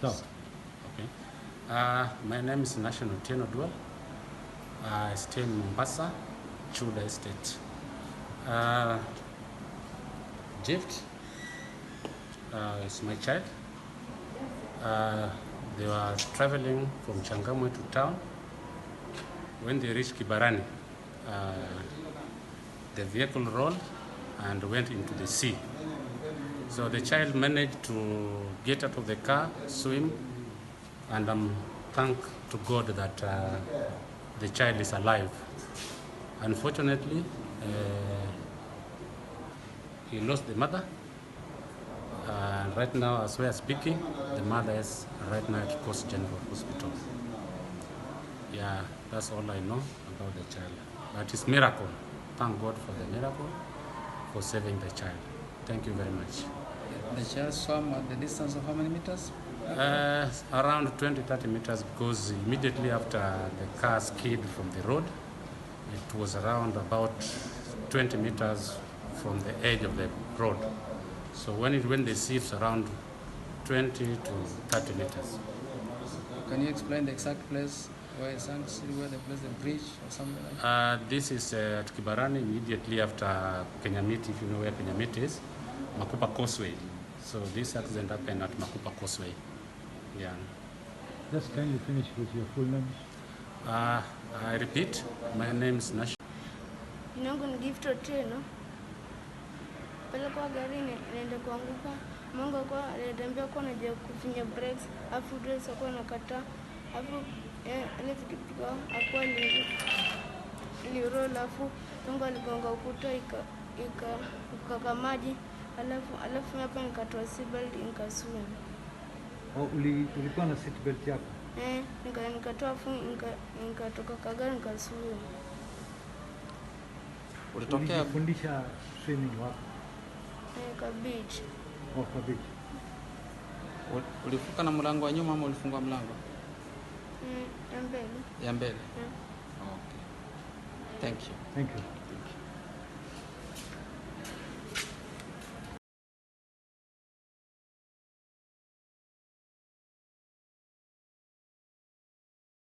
So, Okay. My name is National Tieno Dual. I stay in Mombasa, Chuda Estate. Gift is my child. They were traveling from Changamwe to town. When they reached Kibarani, the vehicle rolled and went into the sea. So the child managed to get out of the car, swim, and I'm thank to God that the child is alive. Unfortunately, he lost the mother. Right now, as we are speaking, the mother is right now at Coast General Hospital. Yeah, that's all I know about the child. But it's miracle. Thank God for the miracle, for saving the child. Thank you very much. The child swam at the distance of how many meters? Around 20-30 meters, because immediately after the car skid from the road, it was around about 20 meters from the edge of the road. So when they see it's around 20 to 30 meters. Can you explain the exact place where it sank, where the place, the bridge or something like that? This is at Kibarani, immediately after Kenyamiti, if you know where Kenyamiti is, Makupa Causeway. So this accident happened at Makupa Causeway. Yeah. just can you finish with your full name? I repeat, my name is Nash. Inangu ni Gift Otieno. Pale kwa gari naenda kuanguka. Mungu kwa aliniambia kwa naje kufinya brakes, afu dress kwa nakata. Afu nilifikia akwa ili roll afu Mungu aligonga ukuta ikaka maji. Alafu hapa nikatoa seatbelt nikaswim. Oh, ulikuwa na seatbelt yako? Nikatoa afu nikatoka kagari nikaswim. Ulitokea Fundisha swimming wapi? Kwa beach. Oh, kwa beach. ulifuka na mlango wa nyuma ama ulifungua mlango? Ya mbele. Ya mbele. Yeah. Okay. Thank you. Thank you.